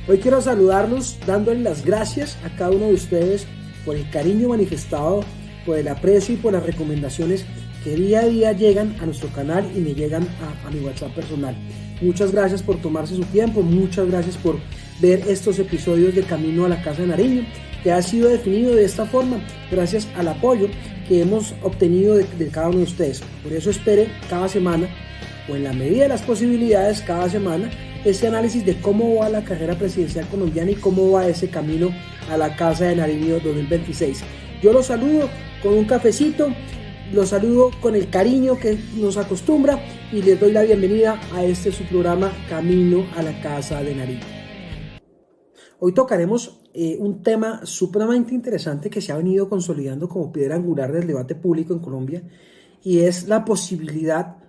Hoy quiero saludarlos dándoles las gracias a cada uno de ustedes por el cariño manifestado, por el aprecio y por las recomendaciones que día a día llegan a nuestro canal y me llegan a mi WhatsApp personal. Muchas gracias por tomarse su tiempo, muchas gracias por ver estos episodios de Camino a la Casa de Nariño, que ha sido definido de esta forma gracias al apoyo que hemos obtenido de cada uno de ustedes. Por eso espere cada semana, o en la medida de las posibilidades cada semana, este análisis de cómo va la carrera presidencial colombiana y cómo va ese camino a la Casa de Nariño 2026. Yo los saludo con un cafecito, los saludo con el cariño que nos acostumbra y les doy la bienvenida a su programa Camino a la Casa de Nariño. Hoy tocaremos un tema supremamente interesante que se ha venido consolidando como piedra angular del debate público en Colombia, y es la posibilidad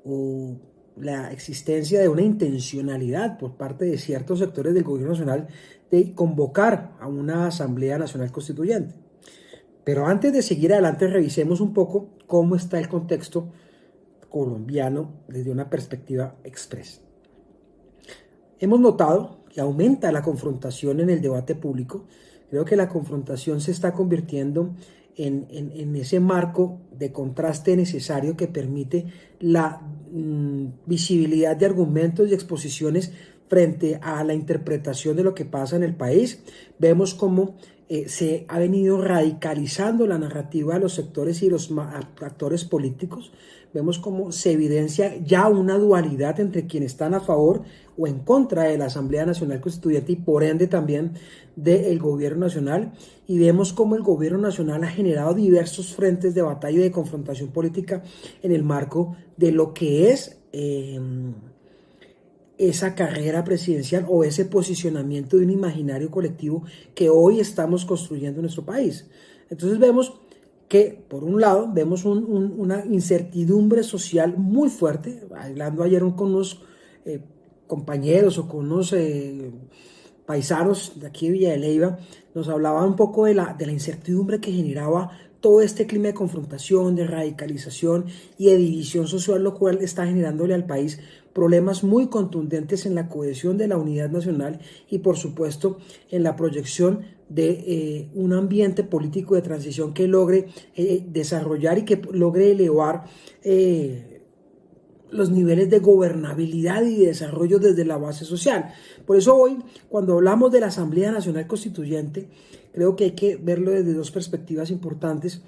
o la existencia de una intencionalidad por parte de ciertos sectores del gobierno nacional de convocar a una Asamblea Nacional Constituyente. Pero antes de seguir adelante, revisemos un poco cómo está el contexto colombiano desde una perspectiva express. Hemos notado que aumenta la confrontación en el debate público. Creo que la confrontación se está convirtiendo en ese marco de contraste necesario que permite la visibilidad de argumentos y exposiciones frente a la interpretación de lo que pasa en el país. Vemos cómo se ha venido radicalizando la narrativa de los sectores y los actores políticos. Vemos cómo se evidencia ya una dualidad entre quienes están a favor o en contra de la Asamblea Nacional Constituyente y por ende también del gobierno nacional, y vemos cómo el gobierno nacional ha generado diversos frentes de batalla y de confrontación política en el marco de lo que es esa carrera presidencial o ese posicionamiento de un imaginario colectivo que hoy estamos construyendo en nuestro país. Entonces vemos que, por un lado, vemos una incertidumbre social muy fuerte. Hablando ayer con unos compañeros o con unos paisanos de aquí de Villa de Leyva, nos hablaba un poco de la incertidumbre que generaba todo este clima de confrontación, de radicalización y de división social, lo cual está generándole al país problemas muy contundentes en la cohesión de la unidad nacional y, por supuesto, en la proyección de un ambiente político de transición que logre desarrollar y que logre elevar los niveles de gobernabilidad y de desarrollo desde la base social. Por eso hoy, cuando hablamos de la Asamblea Nacional Constituyente, creo que hay que verlo desde dos perspectivas importantes.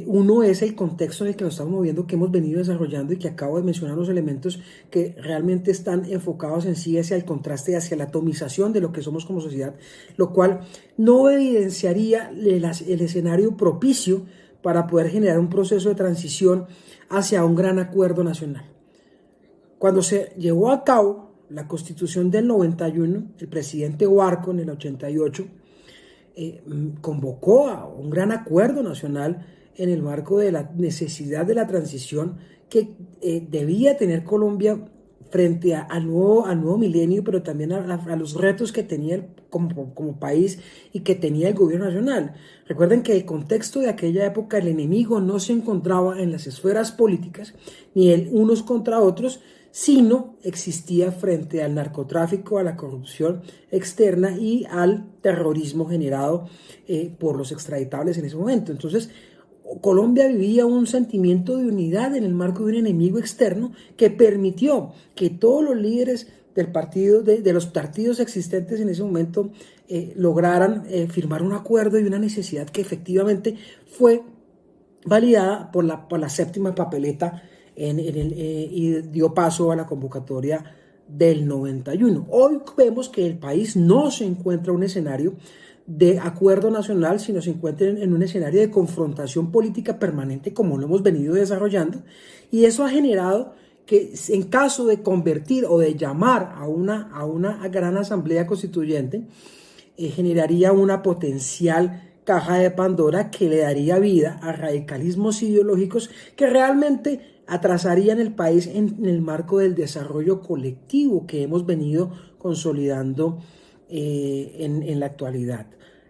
Uno es el contexto en el que nos estamos moviendo, que hemos venido desarrollando y que acabo de mencionar los elementos que realmente están enfocados en sí hacia el contraste y hacia la atomización de lo que somos como sociedad, lo cual no evidenciaría el escenario propicio para poder generar un proceso de transición hacia un gran acuerdo nacional. Cuando se llevó a cabo la Constitución del 91, el presidente Barco en el 88 convocó a un gran acuerdo nacional en el marco de la necesidad de la transición que debía tener Colombia frente al nuevo milenio, pero también a los retos que tenía como país y que tenía el gobierno nacional. Recuerden que el contexto de aquella época, el enemigo no se encontraba en las esferas políticas, ni el unos contra otros, sino existía frente al narcotráfico, a la corrupción externa y al terrorismo generado por los extraditables en ese momento. Entonces, Colombia vivía un sentimiento de unidad en el marco de un enemigo externo que permitió que todos los líderes del partido, de los partidos existentes en ese momento, lograran firmar un acuerdo y una necesidad que efectivamente fue validada por la séptima papeleta y dio paso a la convocatoria del 91. Hoy vemos que el país no se encuentra en un escenario de acuerdo nacional, sino se encuentra en un escenario de confrontación política permanente, como lo hemos venido desarrollando, y eso ha generado que, en caso de convertir o de llamar a una gran asamblea constituyente, generaría una potencial caja de Pandora que le daría vida a radicalismos ideológicos que realmente atrasarían el país en el marco del desarrollo colectivo que hemos venido consolidando en la actualidad.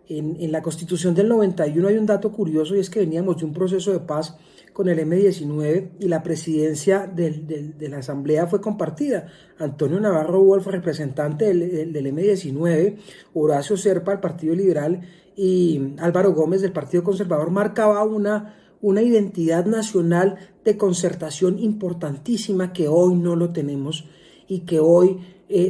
En la Constitución del 91 hay un dato curioso, y es que veníamos de un proceso de paz con el M-19 y la presidencia de la Asamblea fue compartida. Antonio Navarro Wolf, representante del M-19, Horacio Serpa, del Partido Liberal, y Álvaro Gómez, del Partido Conservador, marcaba una identidad nacional de concertación importantísima que hoy no lo tenemos y que hoy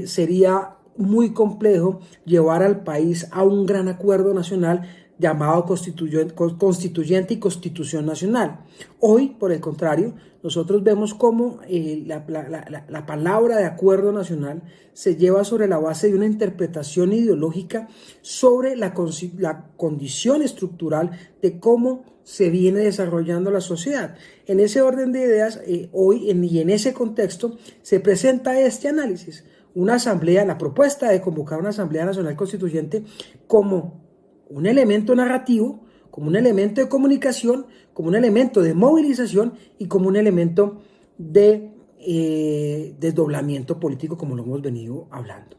sería muy complejo llevar al país a un gran acuerdo nacional llamado constituyente y constitución nacional. Hoy, por el contrario, nosotros vemos cómo la palabra de acuerdo nacional se lleva sobre la base de una interpretación ideológica sobre la condición estructural de cómo se viene desarrollando la sociedad. En ese orden de ideas, hoy y en ese contexto se presenta este análisis. Una asamblea, la propuesta de convocar una Asamblea Nacional Constituyente como un elemento narrativo, como un elemento de comunicación, como un elemento de movilización y como un elemento de desdoblamiento político, como lo hemos venido hablando.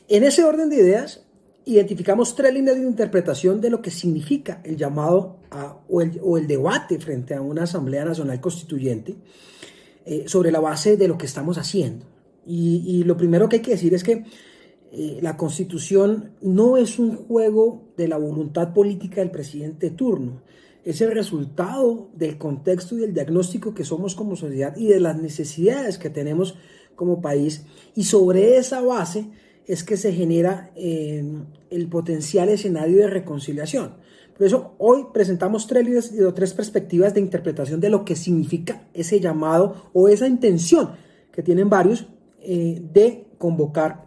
En ese orden de ideas, identificamos 3 líneas de interpretación de lo que significa el llamado o el debate frente a una Asamblea Nacional Constituyente sobre la base de lo que estamos haciendo. Y lo primero que hay que decir es que la Constitución no es un juego de la voluntad política del presidente de turno, es el resultado del contexto y del diagnóstico que somos como sociedad y de las necesidades que tenemos como país, y sobre esa base es que se genera el potencial escenario de reconciliación. Por eso hoy presentamos 3 perspectivas de interpretación de lo que significa ese llamado o esa intención que tienen varios de convocar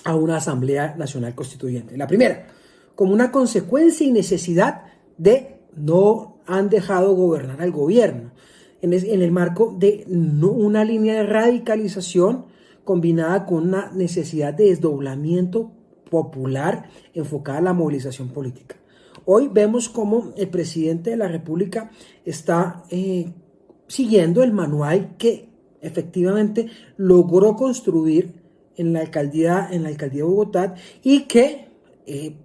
a una Asamblea Nacional Constituyente. La primera, como una consecuencia y necesidad de no han dejado gobernar al gobierno, en el marco de una línea de radicalización combinada con una necesidad de desdoblamiento popular enfocada a la movilización política. Hoy vemos cómo el presidente de la República está siguiendo el manual que efectivamente logró construir en la alcaldía de Bogotá y que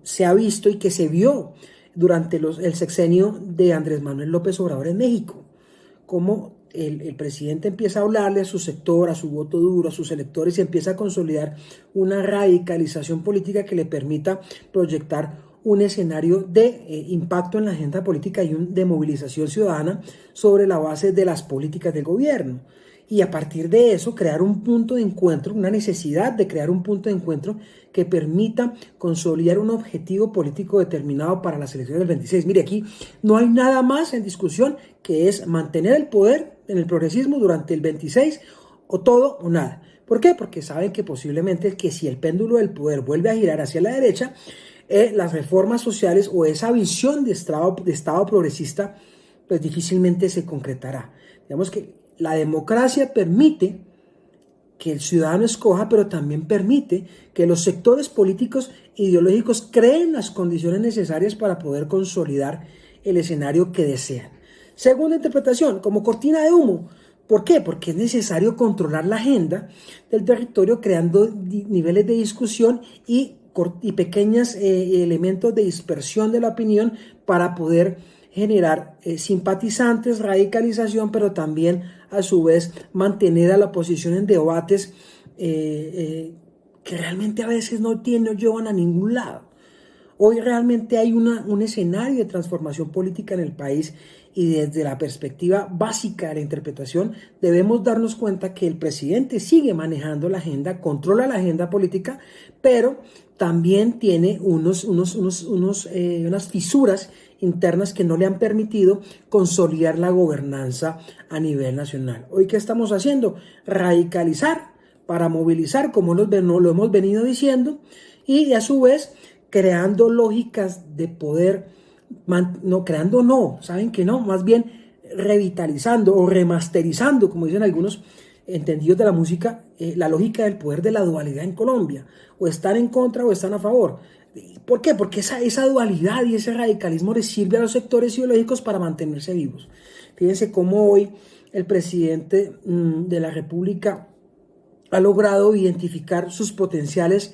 se ha visto y que se vio durante el sexenio de Andrés Manuel López Obrador en México, como el presidente empieza a hablarle a su sector, a su voto duro, a sus electores, y empieza a consolidar una radicalización política que le permita proyectar un escenario de impacto en la agenda política y de movilización ciudadana sobre la base de las políticas del gobierno. Y a partir de eso crear un punto de encuentro, una necesidad de crear un punto de encuentro que permita consolidar un objetivo político determinado para las elecciones del 26. Mire, aquí no hay nada más en discusión que es mantener el poder en el progresismo durante el 26 o todo o nada. ¿Por qué? Porque saben que posiblemente que si el péndulo del poder vuelve a girar hacia la derecha, las reformas sociales o esa visión de Estado progresista pues difícilmente se concretará. Digamos que la democracia permite que el ciudadano escoja, pero también permite que los sectores políticos e ideológicos creen las condiciones necesarias para poder consolidar el escenario que desean. Segunda interpretación, como cortina de humo. ¿Por qué? Porque es necesario controlar la agenda del territorio creando niveles de discusión y pequeños elementos de dispersión de la opinión para poder generar simpatizantes, radicalización, pero también a su vez mantener a la oposición en debates que realmente a veces no llevan a ningún lado. Hoy realmente hay un escenario de transformación política en el país y desde la perspectiva básica de la interpretación debemos darnos cuenta que el presidente sigue manejando la agenda, controla la agenda política, pero también tiene unas fisuras internas que no le han permitido consolidar la gobernanza a nivel nacional. Hoy, ¿qué estamos haciendo? Radicalizar para movilizar, como lo hemos venido diciendo, y a su vez creando lógicas de poder, saben que no, más bien revitalizando o remasterizando, como dicen algunos entendidos de la música, la lógica del poder de la dualidad en Colombia, o están en contra o están a favor. ¿Por qué? Porque esa dualidad y ese radicalismo les sirve a los sectores ideológicos para mantenerse vivos. Fíjense cómo hoy el presidente de la República ha logrado identificar sus potenciales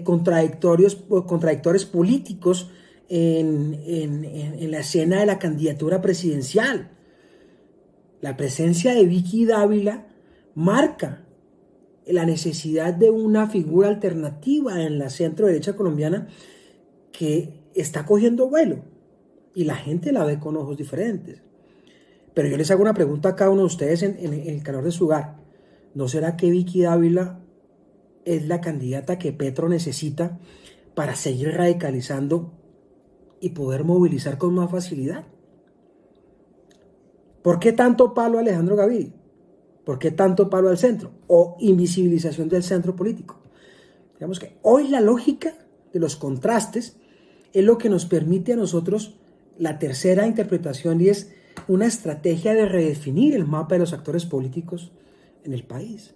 contradictores políticos en la escena de la candidatura presidencial. La presencia de Vicky Dávila marca la necesidad de una figura alternativa en la centro derecha colombiana que está cogiendo vuelo y la gente la ve con ojos diferentes. Pero yo les hago una pregunta a cada uno de ustedes en el calor de su hogar. ¿No será que Vicky Dávila es la candidata que Petro necesita para seguir radicalizando y poder movilizar con más facilidad? ¿Por qué tanto palo a Alejandro Gaviria? ¿Por qué tanto palo al centro? O invisibilización del centro político. Digamos que hoy la lógica de los contrastes es lo que nos permite a nosotros la tercera interpretación, y es una estrategia de redefinir el mapa de los actores políticos en el país.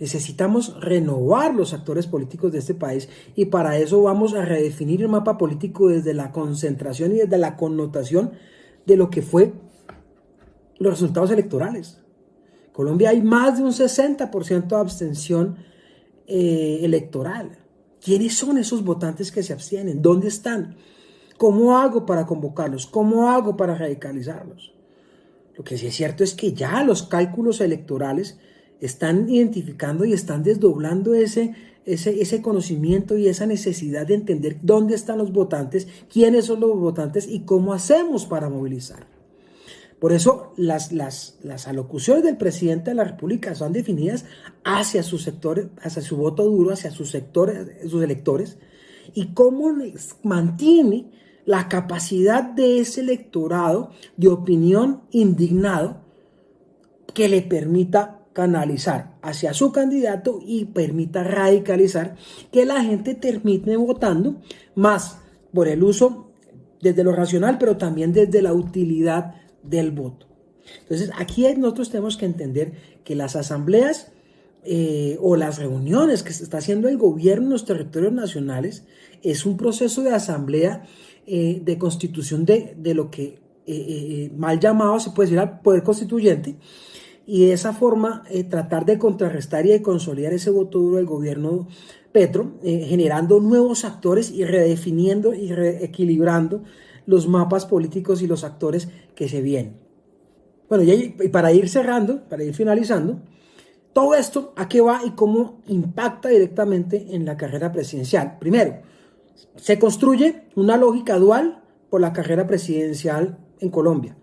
Necesitamos renovar los actores políticos de este país y para eso vamos a redefinir el mapa político desde la concentración y desde la connotación de lo que fue los resultados electorales. En Colombia hay más de un 60% de abstención electoral. ¿Quiénes son esos votantes que se abstienen? ¿Dónde están? ¿Cómo hago para convocarlos? ¿Cómo hago para radicalizarlos? Lo que sí es cierto es que ya los cálculos electorales están identificando y están desdoblando ese conocimiento y esa necesidad de entender dónde están los votantes, quiénes son los votantes y cómo hacemos para movilizar. Por eso las alocuciones del presidente de la República son definidas hacia sus sectores, hacia su voto duro, hacia sus sectores, sus electores, y cómo mantiene la capacidad de ese electorado de opinión indignado que le permita canalizar hacia su candidato y permita radicalizar, que la gente termine votando más por el uso desde lo racional, pero también desde la utilidad del voto. Entonces aquí nosotros tenemos que entender que las asambleas o las reuniones que se está haciendo el gobierno en los territorios nacionales es un proceso de asamblea de constitución de lo que mal llamado se puede decir al poder constituyente, y de esa forma tratar de contrarrestar y de consolidar ese voto duro del gobierno Petro, generando nuevos actores y redefiniendo y reequilibrando los mapas políticos y los actores que se vienen. Bueno, y para ir cerrando, para ir finalizando, todo esto, ¿a qué va y cómo impacta directamente en la carrera presidencial? Primero, se construye una lógica dual por la carrera presidencial en Colombia.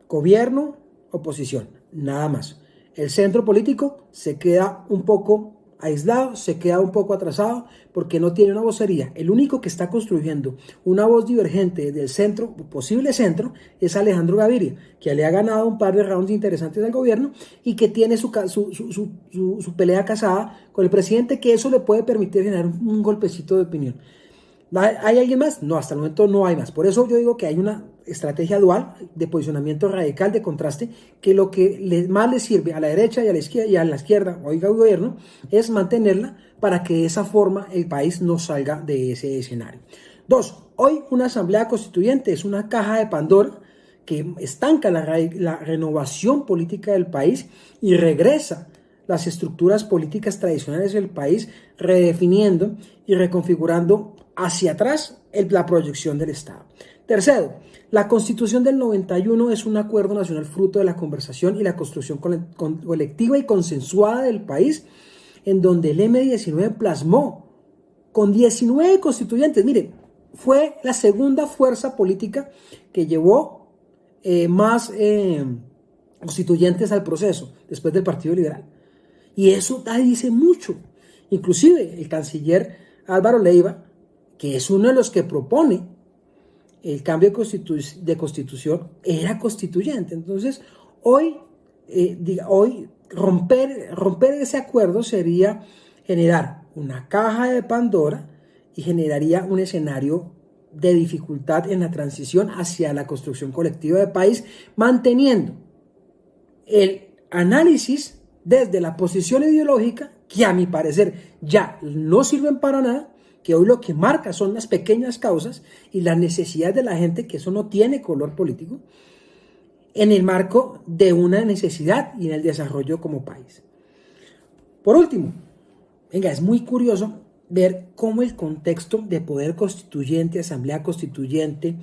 Gobierno, oposición, nada más. El centro político se queda un poco aislado, se queda un poco atrasado porque no tiene una vocería. El único que está construyendo una voz divergente del centro, posible centro, es Alejandro Gaviria, que le ha ganado un par de rounds interesantes al gobierno y que tiene su pelea casada con el presidente, que eso le puede permitir generar un golpecito de opinión. ¿Hay alguien más? No, hasta el momento no hay más. Por eso yo digo que hay una estrategia dual de posicionamiento radical, de contraste, que lo que más le sirve a la derecha y a la izquierda, oiga, el gobierno, es mantenerla para que de esa forma el país no salga de ese escenario. 2. Hoy una asamblea constituyente es una caja de Pandora que estanca la renovación política del país y regresa las estructuras políticas tradicionales del país, redefiniendo y reconfigurando hacia atrás la proyección del Estado. Tercero, la Constitución del 91 es un acuerdo nacional fruto de la conversación y la construcción colectiva y consensuada del país, en donde el M19 plasmó con 19 constituyentes. Mire, fue la segunda fuerza política que llevó más constituyentes al proceso, después del Partido Liberal. Y eso dice mucho. Inclusive el canciller Álvaro Leiva, que es uno de los que propone el cambio de constitución, era constituyente. Entonces, hoy romper ese acuerdo sería generar una caja de Pandora y generaría un escenario de dificultad en la transición hacia la construcción colectiva del país, manteniendo el análisis desde la posición ideológica, que a mi parecer ya no sirven para nada, que hoy lo que marca son las pequeñas causas y las necesidades de la gente, que eso no tiene color político, en el marco de una necesidad y en el desarrollo como país. Por último, venga, es muy curioso ver cómo el contexto de poder constituyente, asamblea constituyente,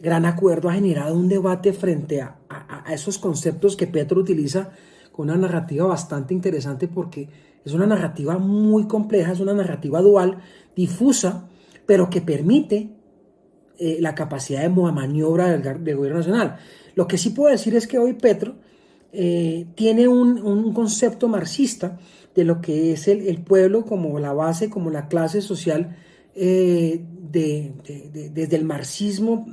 gran acuerdo ha generado un debate frente a esos conceptos que Petro utiliza con una narrativa bastante interesante, porque es una narrativa muy compleja, es una narrativa dual, difusa, pero que permite la capacidad de maniobra del gobierno nacional. Lo que sí puedo decir es que hoy Petro tiene un concepto marxista de lo que es el pueblo como la base, como la clase social, desde el marxismo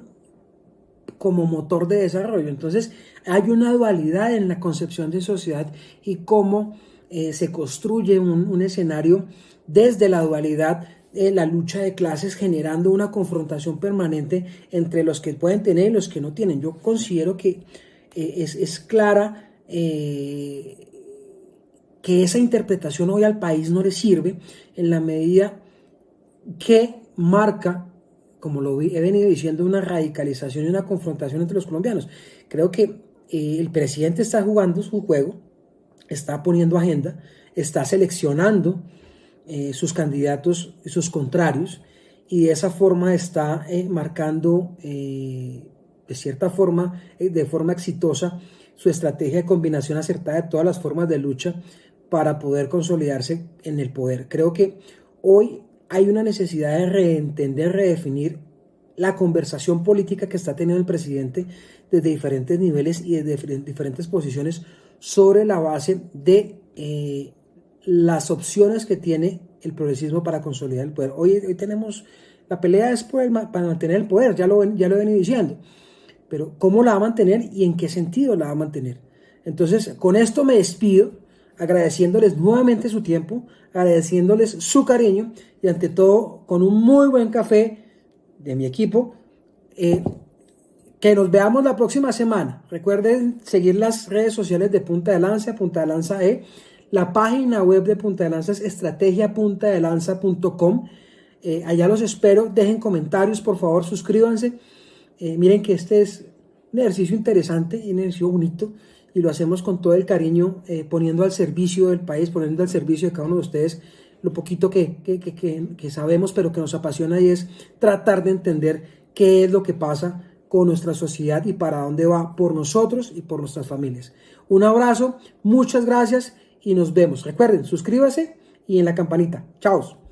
como motor de desarrollo. Entonces hay una dualidad en la concepción de sociedad y cómo se construye un escenario desde la dualidad de la lucha de clases, generando una confrontación permanente entre los que pueden tener y los que no tienen. Yo considero que es clara que esa interpretación hoy al país no le sirve, en la medida que marca, como he venido diciendo, una radicalización y una confrontación entre los colombianos. Creo que el presidente está jugando su juego, está poniendo agenda, está seleccionando sus candidatos y sus contrarios, y de esa forma está marcando de cierta forma, de forma exitosa, su estrategia de combinación acertada de todas las formas de lucha para poder consolidarse en el poder. Creo que hoy hay una necesidad de reentender, redefinir la conversación política que está teniendo el presidente desde diferentes niveles y desde diferentes posiciones, sobre la base de las opciones que tiene el progresismo para consolidar el poder. Hoy tenemos, la pelea es para mantener el poder, ya lo he venido diciendo, pero ¿cómo la va a mantener y en qué sentido la va a mantener? Entonces, con esto me despido, agradeciéndoles nuevamente su tiempo, agradeciéndoles su cariño y ante todo con un muy buen café de mi equipo. Que nos veamos la próxima semana. Recuerden seguir las redes sociales de Punta de Lanza, Punta de Lanza la página web de Punta de Lanza es estrategiapuntadelanza.com. Allá los espero, dejen comentarios, por favor, suscríbanse. Miren que este es un ejercicio interesante, un ejercicio bonito, y lo hacemos con todo el cariño, poniendo al servicio del país, poniendo al servicio de cada uno de ustedes lo poquito que sabemos, pero que nos apasiona, y es tratar de entender qué es lo que pasa con nuestra sociedad y para dónde va por nosotros y por nuestras familias. Un abrazo, muchas gracias y nos vemos. Recuerden, suscríbase y en la campanita. Chao.